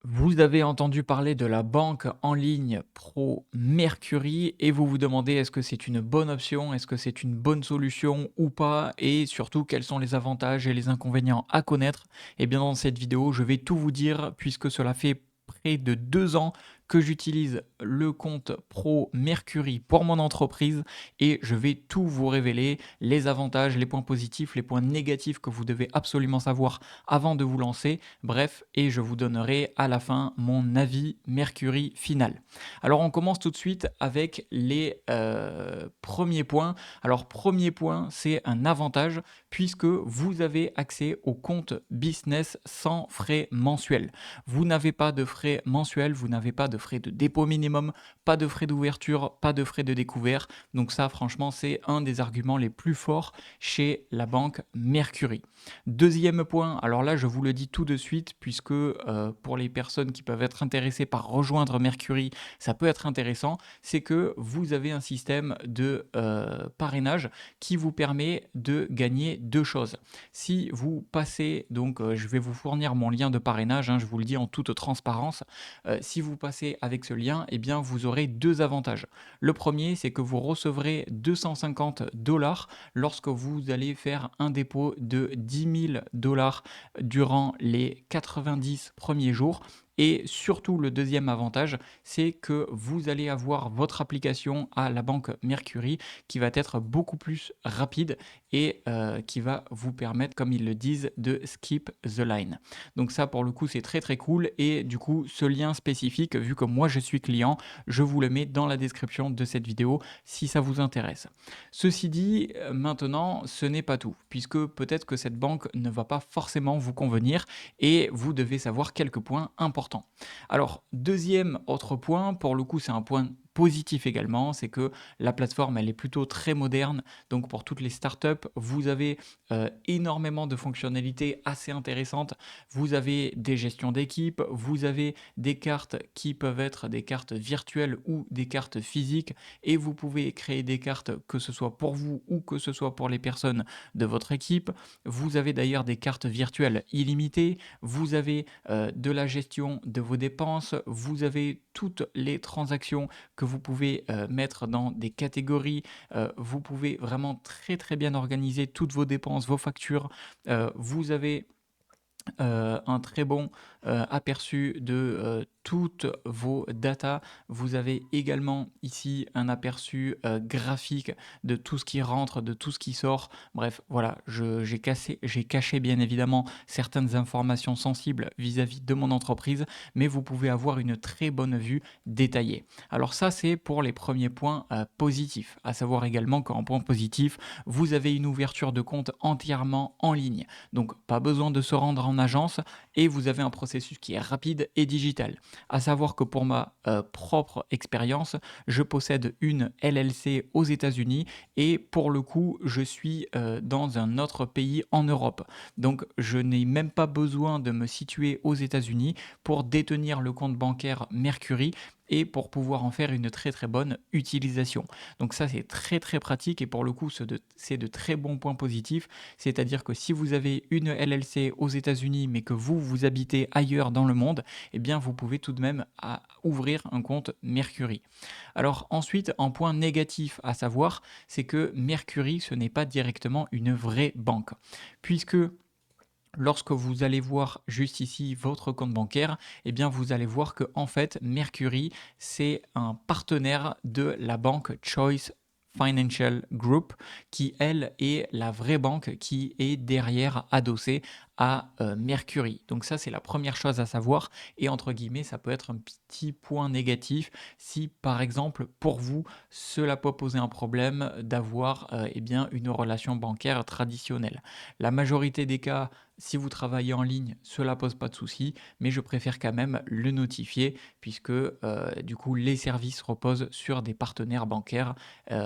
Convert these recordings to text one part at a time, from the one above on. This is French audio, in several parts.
Vous avez entendu parler de la banque en ligne Pro Mercury et vous vous demandez est-ce que c'est une bonne option, est-ce que c'est une bonne solution ou pas et surtout quels sont les avantages et les inconvénients à connaître. Et bien dans cette vidéo, je vais tout vous dire puisque cela fait près de 2 ans que j'utilise le compte Pro Mercury pour mon entreprise et je vais tout vous révéler, les avantages, les points positifs, les points négatifs que vous devez absolument savoir avant de vous lancer. Bref, et je vous donnerai à la fin mon avis Mercury final. Alors on commence tout de suite avec les premiers points. Alors premier point, c'est un avantage puisque vous avez accès au compte business sans frais mensuels. Vous n'avez pas de frais mensuels, vous n'avez pas de frais de dépôt minimum, pas de frais d'ouverture, pas de frais de découvert. Donc ça, franchement, c'est un des arguments les plus forts chez la banque Mercury. Deuxième point, alors là je vous le dis tout de suite puisque pour les personnes qui peuvent être intéressées par rejoindre Mercury, ça peut être intéressant, c'est que vous avez un système de parrainage qui vous permet de gagner deux choses. Si vous passez, donc je vais vous fournir mon lien de parrainage, hein, je vous le dis en toute transparence, si vous passez avec ce lien, eh bien vous aurez deux avantages. Le premier, c'est que vous recevrez 250 $ lorsque vous allez faire un dépôt de 10 000 $ durant les 90 premiers jours. Et surtout, le deuxième avantage, c'est que vous allez avoir votre application à la banque Mercury qui va être beaucoup plus rapide et qui va vous permettre, comme ils le disent, de skip the line. Donc ça, pour le coup, c'est très très cool. Et du coup, ce lien spécifique, vu que moi je suis client, je vous le mets dans la description de cette vidéo si ça vous intéresse. Ceci dit, maintenant, ce n'est pas tout, puisque peut-être que cette banque ne va pas forcément vous convenir et vous devez savoir quelques points importants. Alors, deuxième autre point, pour le coup, c'est un point positif également, c'est que la plateforme, elle est plutôt très moderne. Donc, pour toutes les startups, vous avez énormément de fonctionnalités assez intéressantes. Vous avez des gestions d'équipe, vous avez des cartes qui peuvent être des cartes virtuelles ou des cartes physiques et vous pouvez créer des cartes que ce soit pour vous ou que ce soit pour les personnes de votre équipe. Vous avez d'ailleurs des cartes virtuelles illimitées, vous avez de la gestion de vos dépenses, vous avez toutes les transactions que vous pouvez mettre dans des catégories, vous pouvez vraiment très très bien organiser toutes vos dépenses, vos factures, vous avez un très bon aperçu de toutes vos datas. Vous avez également ici un aperçu graphique de tout ce qui rentre, de tout ce qui sort. Bref, voilà, j'ai caché bien évidemment certaines informations sensibles vis-à-vis de mon entreprise, mais vous pouvez avoir une très bonne vue détaillée. Alors ça, c'est pour les premiers points positifs. À savoir également qu'en point positif, vous avez une ouverture de compte entièrement en ligne. Donc pas besoin de se rendre en agence et vous avez un processus qui est rapide et digital. À savoir que pour ma propre expérience, je possède une LLC aux États-Unis et pour le coup, je suis dans un autre pays en Europe. Donc je n'ai même pas besoin de me situer aux États-Unis pour détenir le compte bancaire Mercury et pour pouvoir en faire une très très bonne utilisation. Donc ça c'est très très pratique et pour le coup c'est de très bons points positifs. C'est-à-dire que si vous avez une LLC aux États-Unis mais que vous habitez ailleurs dans le monde, eh bien vous pouvez tout de même ouvrir un compte Mercury. Alors ensuite, un point négatif à savoir, c'est que Mercury, ce n'est pas directement une vraie banque. Puisque lorsque vous allez voir juste ici votre compte bancaire, eh bien vous allez voir que en fait Mercury c'est un partenaire de la banque Choice Financial Group qui elle est la vraie banque qui est derrière adossée à Mercury. Donc ça c'est la première chose à savoir et entre guillemets ça peut être un petit point négatif si par exemple pour vous cela peut poser un problème d'avoir eh bien une relation bancaire traditionnelle. La majorité des cas si vous travaillez en ligne, cela pose pas de souci, mais je préfère quand même le notifier puisque du coup les services reposent sur des partenaires bancaires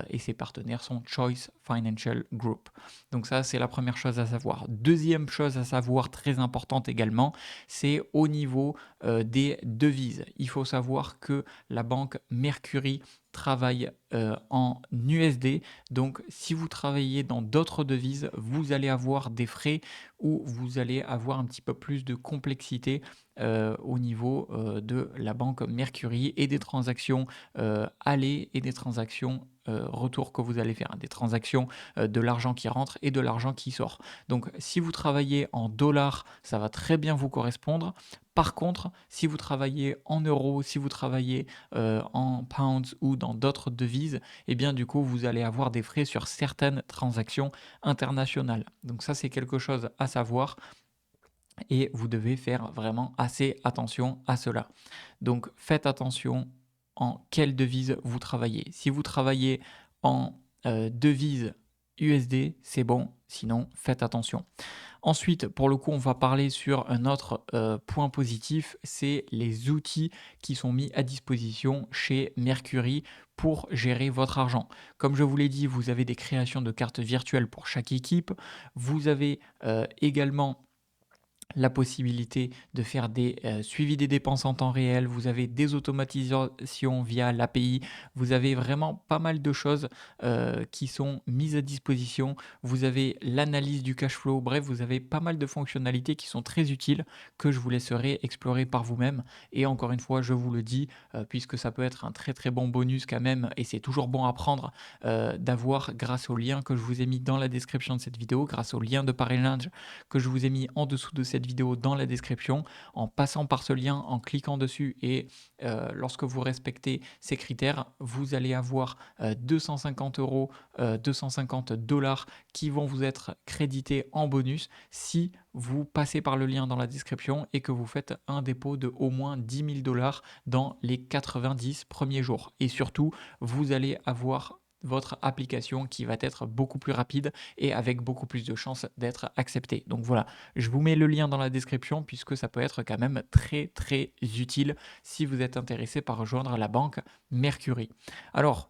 et ces partenaires sont Choice Financial Group. Donc ça c'est la première chose à savoir. Deuxième chose à savoir très importante également, c'est au niveau des devises. Il faut savoir que la banque Mercury travaille en USD. Donc, si vous travaillez dans d'autres devises, vous allez avoir des frais ou vous allez avoir un petit peu plus de complexité au niveau de la banque Mercury et des transactions aller et des transactions retour que vous allez faire, hein, des transactions de l'argent qui rentre et de l'argent qui sort. Donc, si vous travaillez en dollars, ça va très bien vous correspondre. Par contre, si vous travaillez en euros, si vous travaillez en pounds ou dans d'autres devises, eh bien du coup, vous allez avoir des frais sur certaines transactions internationales. Donc ça, c'est quelque chose à savoir et vous devez faire vraiment assez attention à cela. Donc faites attention en quelle devise vous travaillez. Si vous travaillez en devise USD, c'est bon, sinon faites attention. Ensuite, pour le coup, on va parler sur un autre point positif, c'est les outils qui sont mis à disposition chez Mercury pour gérer votre argent. Comme je vous l'ai dit, vous avez des créations de cartes virtuelles pour chaque équipe. Vous avez également la possibilité de faire des suivis des dépenses en temps réel, vous avez des automatisations via l'API, vous avez vraiment pas mal de choses qui sont mises à disposition, vous avez l'analyse du cash flow, bref, vous avez pas mal de fonctionnalités qui sont très utiles que je vous laisserai explorer par vous-même. Et encore une fois, je vous le dis, puisque ça peut être un très très bon bonus quand même, et c'est toujours bon à prendre d'avoir grâce au lien que je vous ai mis dans la description de cette vidéo, grâce au lien de parrainage que je vous ai mis en dessous de cette vidéo dans la description, en passant par ce lien, en cliquant dessus et lorsque vous respectez ces critères, vous allez avoir 250 euros, 250 dollars qui vont vous être crédités en bonus si vous passez par le lien dans la description et que vous faites un dépôt de au moins 10 000 dollars dans les 90 premiers jours. Et surtout, vous allez avoir votre application qui va être beaucoup plus rapide et avec beaucoup plus de chances d'être accepté. Donc voilà, je vous mets le lien dans la description puisque ça peut être quand même très très utile si vous êtes intéressé par rejoindre la banque Mercury. Alors,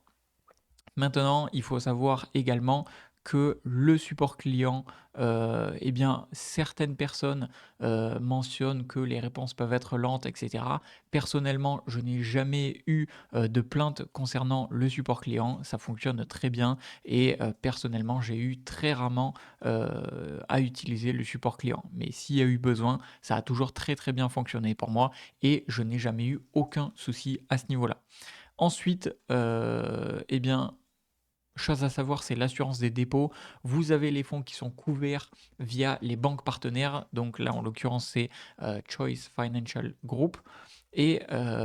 maintenant, il faut savoir également que le support client, eh bien, certaines personnes mentionnent que les réponses peuvent être lentes, etc. Personnellement, je n'ai jamais eu de plainte concernant le support client. Ça fonctionne très bien et personnellement, j'ai eu très rarement à utiliser le support client. Mais s'il y a eu besoin, ça a toujours très très bien fonctionné pour moi et je n'ai jamais eu aucun souci à ce niveau-là. Ensuite, eh bien, chose à savoir, c'est l'assurance des dépôts. Vous avez les fonds qui sont couverts via les banques partenaires. Donc là, en l'occurrence, c'est Choice Financial Group. Et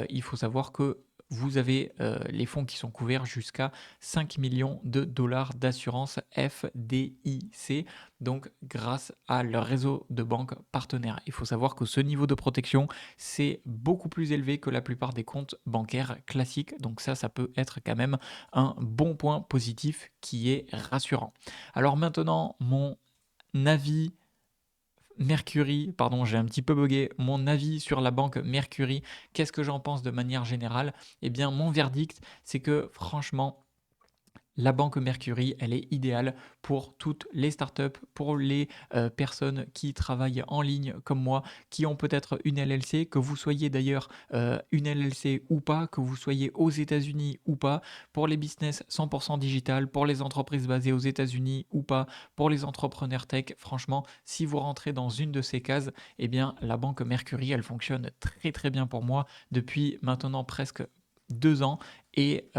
il faut savoir que vous avez les fonds qui sont couverts jusqu'à 5 millions de dollars d'assurance FDIC, donc grâce à leur réseau de banques partenaires. Il faut savoir que ce niveau de protection, c'est beaucoup plus élevé que la plupart des comptes bancaires classiques. Donc ça peut être quand même un bon point positif qui est rassurant. Alors maintenant, mon avis Mercury, pardon, j'ai un petit peu bugué, mon avis sur la banque Mercury, qu'est-ce que j'en pense de manière générale? Eh bien, mon verdict, c'est que franchement, la banque Mercury, elle est idéale pour toutes les startups, pour les personnes qui travaillent en ligne comme moi, qui ont peut-être une LLC, que vous soyez d'ailleurs une LLC ou pas, que vous soyez aux États-Unis ou pas, pour les business 100% digital, pour les entreprises basées aux États-Unis ou pas, pour les entrepreneurs tech. Franchement, si vous rentrez dans une de ces cases, eh bien la banque Mercury, elle fonctionne très très bien pour moi depuis maintenant presque 2 ans et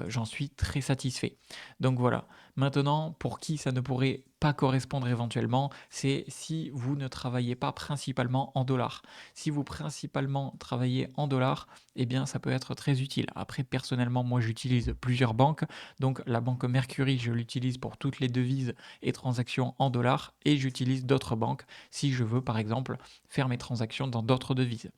j'en suis très satisfait. Donc voilà, maintenant pour qui ça ne pourrait pas correspondre éventuellement, c'est si vous ne travaillez pas principalement en dollars. Si vous principalement travaillez en dollars, eh bien ça peut être très utile. Après personnellement, moi j'utilise plusieurs banques, donc la banque Mercury, je l'utilise pour toutes les devises et transactions en dollars et j'utilise d'autres banques si je veux par exemple faire mes transactions dans d'autres devises.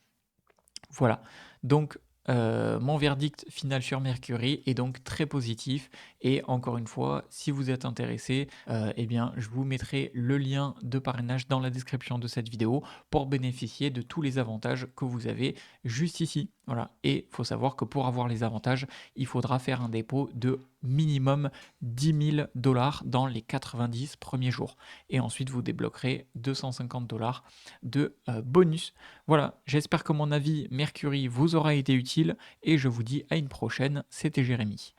Voilà, donc mon verdict final sur Mercury est donc très positif Et encore une fois, si vous êtes intéressé, eh bien, je vous mettrai le lien de parrainage dans la description de cette vidéo pour bénéficier de tous les avantages que vous avez juste ici. Voilà. Et il faut savoir que pour avoir les avantages, il faudra faire un dépôt de minimum 10 000 $ dans les 90 premiers jours. Et ensuite, vous débloquerez 250 $ de bonus. Voilà, j'espère que mon avis Mercury vous aura été utile et je vous dis à une prochaine. C'était Jérémy.